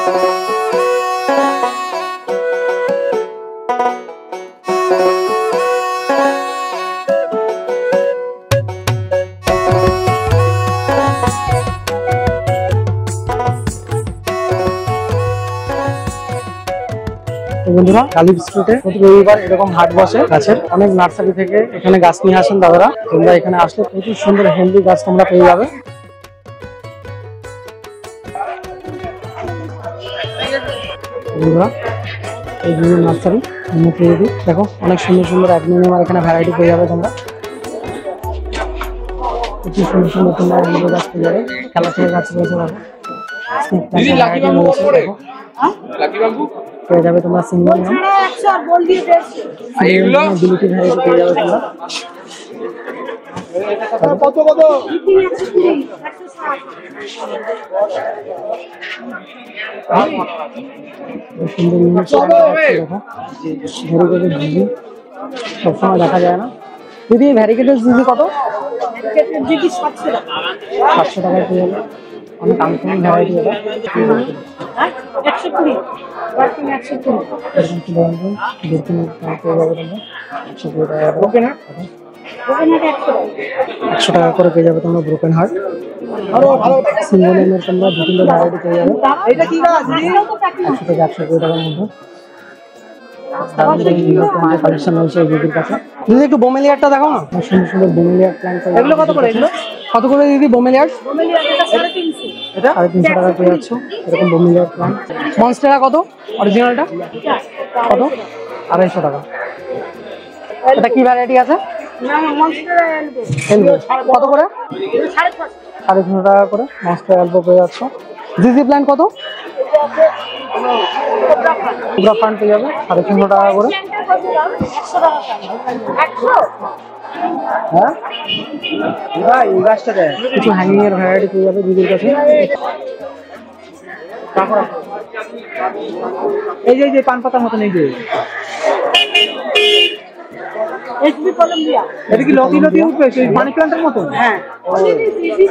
বন্ধুরা গালিব স্ট্রিটে প্রতি রবিবার এরকম হাট বসে গাছের, অনেক নার্সারি থেকে এখানে গাছ নিয়ে আসেন দাদারা। তোমরা এখানে আসলে প্রচুর সুন্দর হেলদি গাছ তোমরা পেয়ে যাবে। বন্ধুরা এই বিভিন্ন নার্সারি দেখো, অনেক সুন্দর সুন্দর অ্যাগ্নোনিয়ামের এখানে ভ্যারাইটি পেয়ে যাবে তোমরা। প্রচুর সুন্দর সুন্দর তোমরা এগুলো গাছ পেয়ে যাবে। খেলা থেকে গাছ রয়েছে দেখো, পেয়ে যাবে তোমরা সিঙ্গেল বিলিটি ভ্যারাইটি পেয়ে যাবে তোমরা। সবসময় দেখা যায় না। দিদি ভ্যারিকেটের জিজি কত? 700 টাকায় পেয়ে যাবে। অনেক আনকমন ভ্যারাইটি এটা। 120 টাকা করে পেয়ে যাবে তোমরা ব্রোকেন হার্ট। সিঙ্গেল এমের তোমরা 2-3টা ভ্যারাইটি পেয়ে যাবে 100 থেকে 120 টাকার মধ্যে। কালেকশন রয়েছে দিদির কাছে। দিদি একটু বোমেলিয়ারটা দেখাও না, সুন্দর সুন্দর বোমেলিয়ার প্ল্যান্ট। এগুলো কত করে? এগুলো কত করে দিদি বোমেলিয়ার? এটা 350 টাকা পেয়ে যাচ্ছ এরকম বোমেলিয়ার প্ল্যান্ট। মনস্টেরা কত অরিজিনালটা? কত? 250 টাকা। এটা কি ভ্যারাইটি আছে? কত করে? 650 টাকা করে মনস্টেরা এলবো পেয়ে যাচ্ছ। জিজি প্ল্যান্ট কত? পুরা প্ল্যান্ট পেয়ে যাবে 350 টাকা করে। হ্যাঁ কিছু হ্যাঙ্গিং এর ভ্যারাইটি পেয়ে যাবে দিদির কাছে। এই যে পান পাতার মতন এই যে এটা কি লতি লতি উঠবে সেই মানি প্ল্যান্টের মতন? হ্যাঁ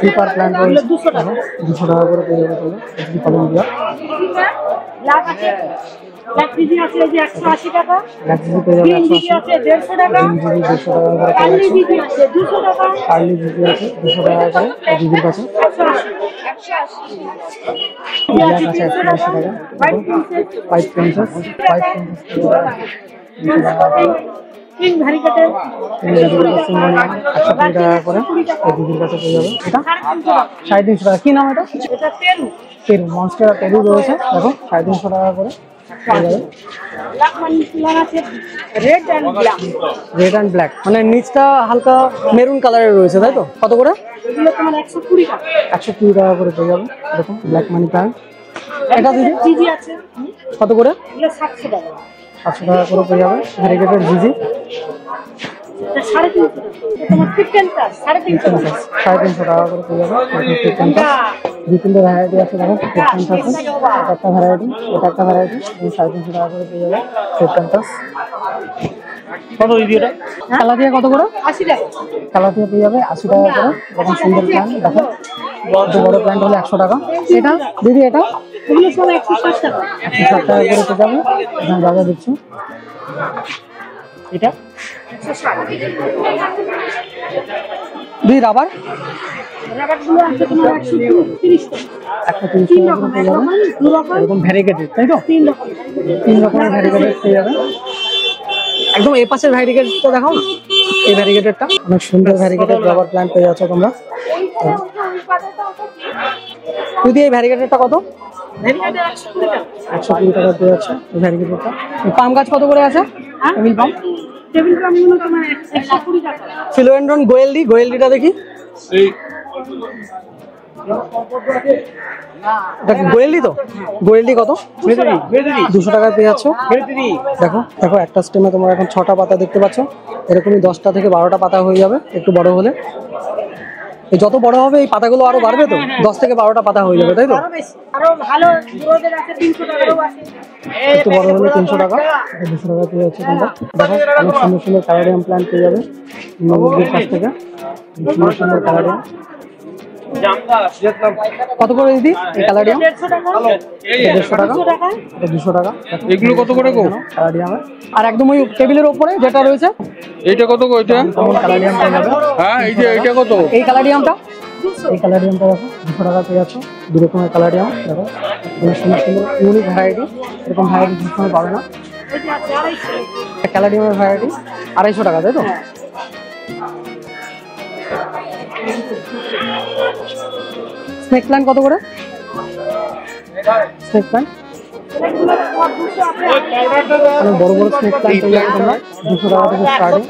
সুপার প্ল্যান্ট 200 টাকা করে পেয়ে যাবে তোমরা। এসবি কলম্বিয়া লাভ আছে, লাভ জিজি আছে এই যে 180 টাকা, লাভ জিজি পেয়ে যাবে 180 আছে 150 টাকা, জিজি 150 টাকা করে। কার্লি জিজি আছে 200 টাকা, কার্লি জিজি আছে 200 টাকা করে দিদির কাছে। 180 আছে 180 টাকা। হোয়াইট প্রিন্সেস 200 টাকা করে। তিন ভ্যারিকেটের 120 টাকা করে দিদির কাছে পেয়ে যাবে। এটা 350 টাকা। কি নাম এটা? এটা পেরু, পেরু মনস্টেরা পেরু রয়েছে দেখো 350 টাকা করে পেয়ে যাবে। রেড অ্যান্ড ব্ল্যাক মানে নিচটা হালকা মেরুন কালারের রয়েছে তাই তো? কত করে? এগুলো তোমার 120 টাকা। 120 টাকা করে পেয়ে যাবে এরকম ব্ল্যাক মানি প্ল্যান্ট। এটা দিদি জিজি আছে কত করে? এগুলো 700 টাকা। 700 টাকা করে পেয়ে যাবে ভ্যারিকেটের জিজি। 350 টাকা করে পেয়ে যাবে। 2-3টা ভ্যারাইটি আছে দেখো। একটা ভ্যারাইটি, এটা একটা ভ্যারাইটি 350 টাকা করে পেয়ে যাবে। কত দিদি এটা? কালাতিয়া কত করে? 80 টাকা। কালাতিয়া পেয়ে যাবে 80 টাকা করে এরকম সুন্দর প্ল্যান্ট দেখো। বড় প্ল্যান্ট হলে 100 টাকা। এটা দিদি এটা? এগুলো সব 160 টাকা। 160 টাকা করে পেয়ে যাবে এখানে যা যা দিচ্ছি। এটা 160। দুই রাবার রাবারগুলো আছে তোমার 130 টাকা। 130 টাকা করে পেয়ে যাবে এরকম ভ্যারিকেটেড তাই তো? তিন রকমের ভ্যারিকেটেড পেয়ে যাবে। একদম এই পাশের ভ্যারিকেটটা দেখাও না, এই ভ্যারিকেটেডটা অনেক সুন্দর ভ্যারিকেটেড রাবার প্ল্যান্ট পেয়ে যাচ্ছে তোমরা। যদি এই ভ্যারিকেটেডটা কত? 120 টাকা পেয়ে যাচ্ছে এই ভ্যারিকেটেডটা। পাম গাছ কত করে আছে? টেবিল পাম, টেবিল পাম গুলো তোমার 120 টাকা। ফিলোডেন্ড্রন গোয়েলডি, গোয়েলডিটা দেখি। গোয়েলডি তো? গোয়েলডি কত? 200 টাকায় পেয়ে যাচ্ছ। দেখো দেখো একটা স্টেমে তোমরা এখন 6টা পাতা দেখতে পাচ্ছ। এরকমই 10টা থেকে 12টা পাতা হয়ে যাবে একটু বড় হলে। যত বড় হবে এই পাতাগুলো আরো বাড়বে তো, 10 থেকে 12টা পাতা হয়ে যাবে তাই তো? আরো ভালো গ্রোথের আছে 300 টাকারও আছে। একটু বড় হলে 300 টাকা, 200 টাকা পেয়ে যাচ্ছে তোমরা। দেখো অনেক সুন্দর সুন্দর ক্যালারিয়াম প্ল্যান্ট পেয়ে যাবে নবদ্বীপের কাছ থেকে। সুন্দর সুন্দর ক্যালারিয়াম কত করে দিদি এই কালারিয়াম? 150 টাকা। 200 টাকা। এগুলো কত করে গো? কালারিয়াম আর একদম ওই টেবিলের উপরে যেটা রয়েছে এইটা কত গো? এটা কালারিয়ামটা যাবে। হ্যাঁ এইটা কত? এই কালারিয়ামটা দেখো 200 টাকা পেয়ে যাচ্ছ। দু রকমের কালারিয়াম দেখো, সুন্দর সুন্দর ইউনিক ভ্যারাইটি। এরকম ভ্যারাইটি দু সময় পাবে না। কালারিয়ামের ভ্যারাইটি 250 টাকা, তাই তো? স্নেক প্ল্যান্ট কত করে? স্নেক প্ল্যান্ট বড় বড় স্নেক প্ল্যান্ট পেয়ে যাবে তোমরা 200 টাকা থেকে স্টার্টিং।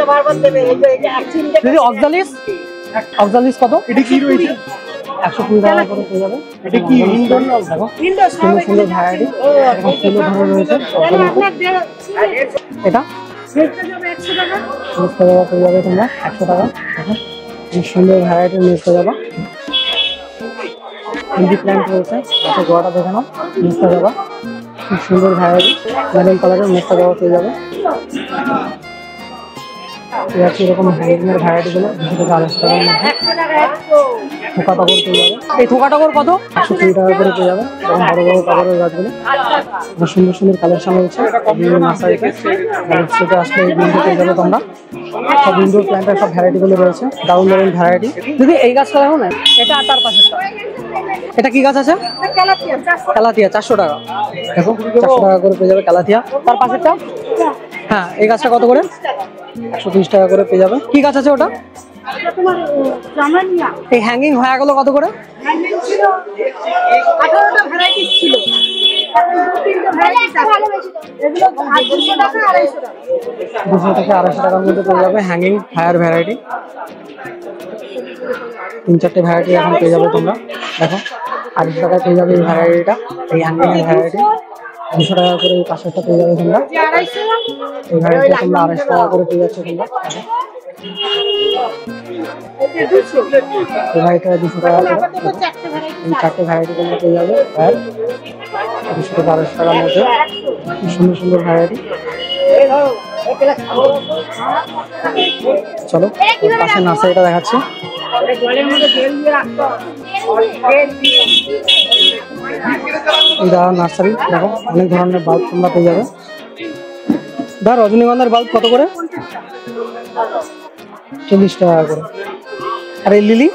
দিদি অক্সালিস কত? এটা কি রয়েছে? 120 টাকা করে পেয়ে যাবে। এটা কি ইনডোর? দেখো সুন্দর সুন্দর ভ্যারাইটি এবং সুন্দর ধরে রয়েছে। এটা 100 টাকা পেয়ে যাবে তোমরা। 100 টাকা। দেখো সুন্দর ভ্যারাইটি মিক্স হয়ে যাবে। হিন্দি প্ল্যান্ট রয়েছে, আচ্ছা গোয়াটা দেখে নাও। মিক্সটা যাবা খুব সুন্দর ভ্যারাইটি, মেরুন কালারের মিক্সটা যাওয়া পেয়ে যাবে। এরকম হ্যাঙ্গিংয়ের ভ্যারাইটিগুলো 200 থেকে 250 টাকার মধ্যে। থোকা টাগর পেয়ে যাবে। এই থোকা টাগর কত? 120 টাকা করে পেয়ে যাবে। এবং বড় বড় টাগরের গাছগুলো সুন্দর সুন্দর কালেকশন রয়েছে বিভিন্ন নার্সারিতে। থেকে আসলে এই বিন্দু পেয়ে যাবে তোমরা। সব ইনডোর প্ল্যান্টের সব ভ্যারাইটিগুলো রয়েছে, দারুণ দারুণ ভ্যারাইটি। দিদি এই গাছটা দেখো না, এটা আর তার পাশেরটা এটা কি গাছ আছে? কালাতিয়া 400 টাকা। দেখো 400 টাকা করে পেয়ে যাবে কালাতিয়া। তার পাশেরটা হ্যাঁ এই গাছটা কত করে? 130 টাকা করে পেয়ে যাবে। কি গাছ আছে ওটা? এই হ্যাঙ্গিং হয়ে গেল কত করে? 200 থেকে 250 টাকার মধ্যে পেয়ে যাবে হ্যাঙ্গিং ফায়ার ভ্যারাইটি। 3-4টে ভ্যারাইটি এখন পেয়ে যাবে তোমরা। দেখো 250 টাকায় পেয়ে যাবে এই ভ্যারাইটিটা, এই হ্যাঙ্গিং এর ভ্যারাইটি। 200 টাকা করে এই পাশেরটা পেয়ে যাবে তোমরা। এই ভ্যারাইটিটা তোমরা 250 টাকা করে পেয়ে যাচ্ছে তোমরা। এই ভ্যারাইটিটা 200 টাকা করে। এই 4টে ভ্যারাইটি তোমরা পেয়ে যাবে 200 থেকে 250 টাকার মধ্যে। সুন্দর সুন্দর ভ্যারাইটি। চলো পাশে নার্সারিটা দেখাচ্ছি। এটা নার্সারি দেখো, অনেক ধরনের বাল্ব তোমরা পেয়ে যাবে। ধর রজনীগন্ধার বাল্ব কত করে? 40 টাকা করে। আর এই লিলি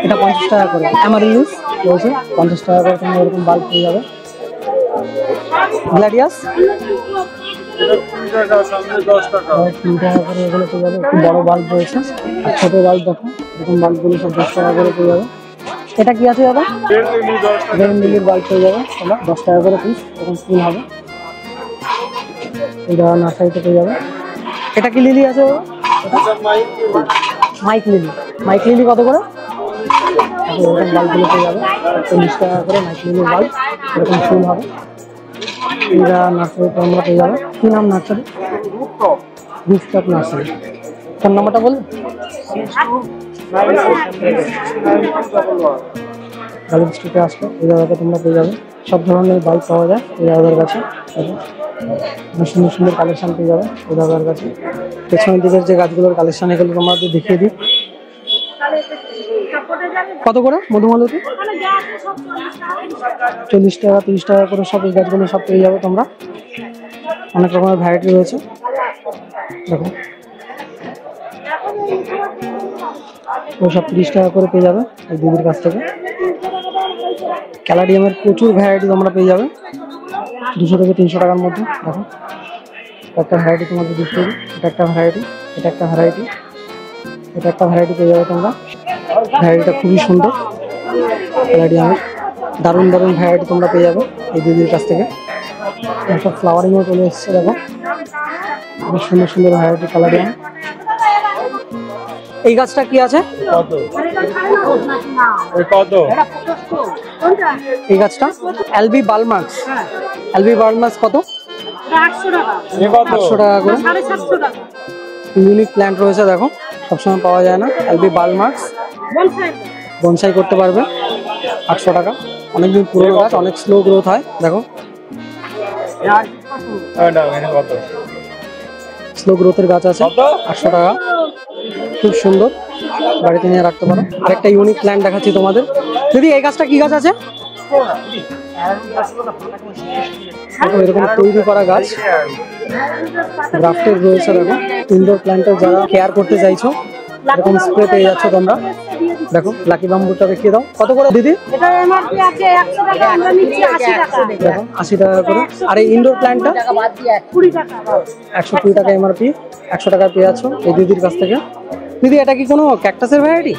এটা 50 টাকা করে। অ্যামারিলিস রয়েছে 50 টাকা করে। তোমরা এরকম বাল্ব পেয়ে যাবে। গ্ল্যাডিয়াস 3 টাকা করে এগুলো পেয়ে যাবে। একটু বড় বাল্ব রয়েছে আর ছোট বাল্ব দেখো, এরকম বাল্বগুলো সব 10 টাকা করে পেয়ে যাবে। এটা কি আছে দাদা? রেড লিলির বাল্ব পেয়ে যাবে তোমরা 10 টাকা করে পিস, এরকম ফুল হবে। এটা নার্সারিতে পেয়ে যাবে। এটা কি লিলি আছে? Mic lily. মাইক লিলি কত করে? এরকম বাল্বগুলো পেয়ে যাবে 40 টাকা করে। মাইক লিলির বাল্ব এরকম ফুল হবে। এটা নার্সারিতে আমরা পেয়ে যাবে। কি নাম নার্সারি? Rooftop nursery. ফোন নাম্বারটা বলুন। গালিব স্ট্রিটে আসলে এই জায়গাতে তোমরা পেয়ে যাবে। সব ধরনের বাল্ব পাওয়া যায় এই দাদার কাছে। সুন্দর সুন্দর কালেকশন পেয়ে যাবে এই দাদার কাছে। পেছনের দিকের যে গাছগুলোর কালেকশন এগুলো তোমাদের দেখিয়ে দিই। কত করে মধুমালতি? 40 টাকা 30 টাকা করে সব এই গাছগুলো সব পেয়ে যাবে তোমরা। অনেক রকমের ভ্যারাইটি রয়েছে দেখো। সব 30 টাকা করে পেয়ে যাবে এই দিদির কাছ থেকে। ক্যালাডিয়ামের প্রচুর ভ্যারাইটি তোমরা পেয়ে যাবে 200 থেকে 300 টাকার মধ্যে। দেখো একটা ভ্যারাইটি তোমাদের দিচ্ছি। এটা একটা ভ্যারাইটি, এটা একটা ভ্যারাইটি, এটা একটা ভ্যারাইটি পেয়ে যাবে তোমরা। ভ্যারাইটিটা খুবই সুন্দর ক্যালাডিয়ামের। দারুণ দারুণ ভ্যারাইটি তোমরা পেয়ে যাবে এই দিদির কাছ থেকে। সব ফ্লাওয়ারিংও চলে এসছে দেখো, খুব সুন্দর সুন্দর ভ্যারাইটি ক্যালাডিয়াম। এই গাছটা কি আছে? এই গাছটা এলবি বালমার্কস। এলবি বালমার্কস কত? 800 টাকা করে। ইউনিক প্ল্যান্ট রয়েছে দেখো, সবসময় পাওয়া যায় না। এলবি বালমার্কস বনসাই করতে পারবে 800 টাকা। অনেকদিন পুরনো গাছ, অনেক স্লো গ্রোথ হয় দেখো। স্লো গ্রোথের গাছ আছে 800 টাকা। খুব সুন্দর, বাড়িতে নিয়ে রাখতে পারো। আরেকটা ইউনিক প্ল্যান্ট দেখাচ্ছি তোমাদের। দিদি এই গাছটা কি গাছ আছে? দেখো এরকম তৈরি করা গাছ, গ্রাফটেড রয়েছে। দেখো ইনডোর প্ল্যান্টের যারা কেয়ার করতে চাইছো এরকম স্প্রে পেয়ে যাচ্ছ তোমরা। দেখো লাকি বাম্বুটা দেখিয়ে দাও, কত করে দিদি? এটা এমআরপি আছে 100 টাকা, আমরা নিচ্ছি 80 টাকা। দেখো 80 টাকা করে। আর এই ইনডোর প্ল্যান্টটা 20 টাকা। 120 টাকা এমআরপি, 100 টাকা পেয়ে যাচ্ছ এই দিদির কাছ থেকে। দিদি এটা কি কোনো ক্যাকটাসের ভ্যারাইটি?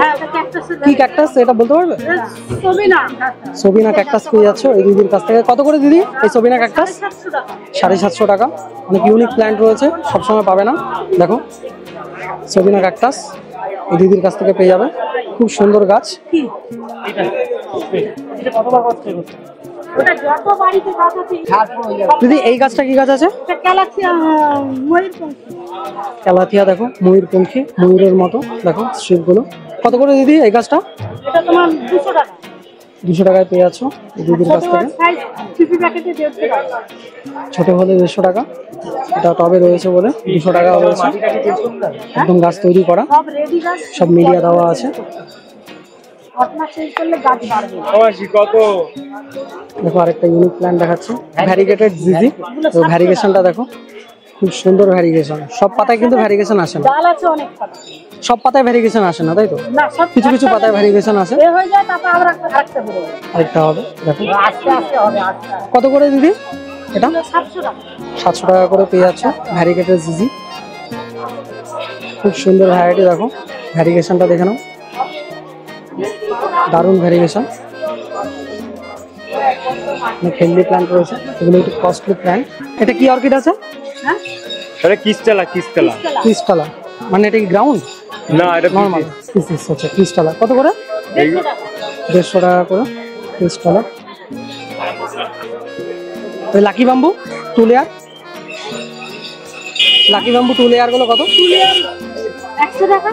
হ্যাঁ, এটা ক্যাকটাসের। কি ক্যাকটাস এটা বলতে পারবে? সবিনা। সবিনা ক্যাকটাস পেয়ে যাচ্ছ এই দিদির কাছ থেকে। কত করে দিদি এই সবিনা ক্যাকটাস? 700 টাকা। 750 টাকা। অনেক ইউনিক প্ল্যান্ট রয়েছে, সবসময় পাবে না। দেখো সবিনা ক্যাকটাস এই দিদির কাছ থেকে পেয়ে যাবে, খুব সুন্দর গাছ। ওটা যত বাড়িতে গাছ আছে। দিদি এই গাছটা কি গাছ আছে? এটা ক্যালাক্সিয়া ময়ূরপঙ্খী। ক্যালাথিয়া। দেখো ময়ূরপঙ্খী, ময়ূরের মতো। দেখো স্ট্রিপগুলো। কত করে দিদি এই গাছটা? এটা তোমার 200 টাকা। 200 টাকায় পেয়ে যাচ্ছ এই দিদির কাছ থেকে। সাইজ 50 প্যাকেটে 150 টাকা। ছোট হলে 150 টাকা। এটা টবে রয়েছে বলে 200 টাকা রয়েছে। একদম গাছ তৈরি করা, সব রেডি গাছ। সব মিডিয়া দেওয়া আছে। ঘটনা শেষ করলে গাছ বাড়বে। দেখো আরেকটা ইউনিক প্ল্যান্ট দেখাচ্ছি, ভ্যারিগেটেড জিজি। তো ভ্যারিগেশনটা দেখো, খুব সুন্দর ভ্যারিগেশন। সব পাতায় কিন্তু ভ্যারিগেশন আসে না, ডাল আছে অনেক পাতা। সব পাতায় ভ্যারিগেশন আসে না, তাই তো? না, সব কিছু কিছু পাতায় ভ্যারিগেশন আসে। এ হয়ে যায়, তারপর আমরা আরেকটা বেরোবো। আরেকটা হবে। দেখো আস্তে আস্তে হবে, আস্তে আস্তে। কত করে দিদি এটা? 700 টাকা। 700 টাকা করে পেয়ে যাচ্ছে ভ্যারিগেটেড জিজি। খুব সুন্দর ভ্যারাইটি। দেখো ভ্যারিগেশনটা দেখে নাও, দারুণ ভ্যারিগেশন। হেলদি প্ল্যান্ট রয়েছে, এগুলো একটু কস্টলি প্ল্যান্ট। এটা কি অর্কিড আছে? হ্যাঁ, এটা কিস্টালা কিস্টালা ক্রিস্টালা। মানে এটা কি গ্রাউন্ড? না এটা নর্মাল পিসিস হচ্ছে ক্রিস্টালা। কত করে? 150 টাকা করে ক্রিস্টালা। Lucky bamboo 2 layer, lucky bamboo 2 layer গুলো কত? 100 টাকা।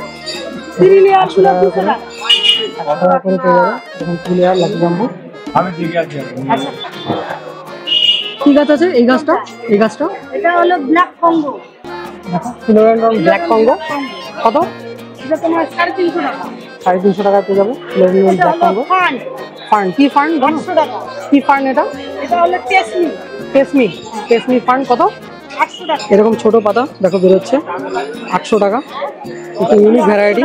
3 লেয়ার 100 টাকা করে, 100 টাকা করে পেয়ে যাবে এখন 2 লেয়ার লাকি বাম্বু। আমি দিকে আছি কি গাছ আছে এই গাছটা? এই গাছটা এটা হলো ব্ল্যাক কঙ্গো। দেখো ফিলোডেন্ড্রন ব্ল্যাক কঙ্গো। কত? এটা তোমার 350 টাকা। 350 টাকা পেয়ে যাবে ফিলোডেন্ড্রন এটা ব্ল্যাক হলো কঙ্গো। ফান। ফার্ন কি ফার্ন? 100 টাকা। কি ফার্ন এটা? এটা হলো টেসমি। কেসমি। কেসমি ফার্ন কত? 800 টাকা। এরকম ছোট পাতা দেখো বেরোচ্ছে, 800 টাকা। এটা ইউনিক ভ্যারাইটি।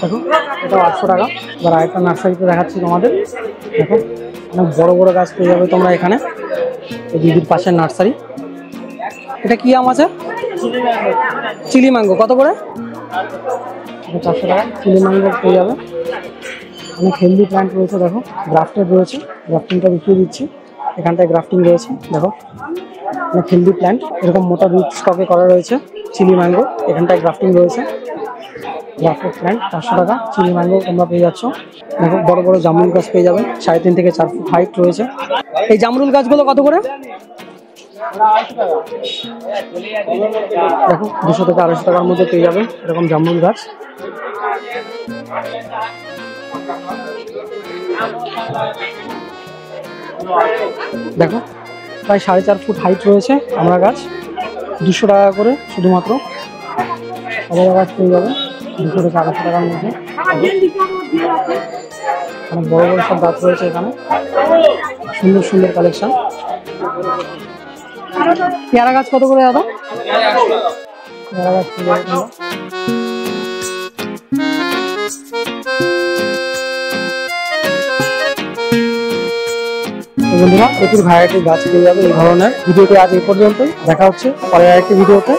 দেখো এটা 800 টাকা। এবার আরেকটা নার্সারিতে দেখাচ্ছি তোমাদের। দেখো অনেক বড় বড় গাছ পেয়ে যাবে তোমরা এখানে, এই দিদির পাশের নার্সারি। এটা কি আম আছে? Chilli mango. কত করে? এটা 400 টাকা। চিলি ম্যাঙ্গো পেয়ে যাবে। অনেক হেলদি প্ল্যান্ট রয়েছে। দেখো গ্রাফটেড রয়েছে, গ্রাফটিংটা দেখিয়ে দিচ্ছি। এখানটায় গ্রাফটিং রয়েছে। দেখো অনেক হেলদি প্ল্যান্ট, এরকম মোটা রুট স্টকে করা রয়েছে। চিলি ম্যাঙ্গো এখানটায় গ্রাফটিং রয়েছে। গ্রাফটেড প্ল্যান্ট 400 টাকা। চিলি ম্যাঙ্গো তোমরা পেয়ে যাচ্ছ। দেখো বড় বড় জামরুল গাছ পেয়ে যাবে, 3.5 থেকে 4 ফুট হাইট রয়েছে। এই জামরুল গাছগুলো কত করে? দেখো 200 থেকে 250 টাকার মধ্যে পেয়ে যাবে এরকম জামরুল গাছ। দেখো প্রায় 4.5 ফুট হাইট রয়েছে আমরা গাছ, 200 টাকা করে শুধুমাত্র। আলাদা গাছ পেয়ে যাবে 200 থেকে 250 টাকার মধ্যে। অনেক বড় বড় সব গাছ রয়েছে এখানে, সুন্দর সুন্দর কালেকশন। পেয়ারা গাছ কত করে দাদা? পেয়ারা গাছ পেয়ে যাবে তোমরা। বন্ধুরা প্রচুর ভ্যারাইটির গাছ পেয়ে যাবে এই ধরনের। ভিডিওটি আজ এই পর্যন্তই, দেখা হচ্ছে পরের আরেকটি ভিডিওতে।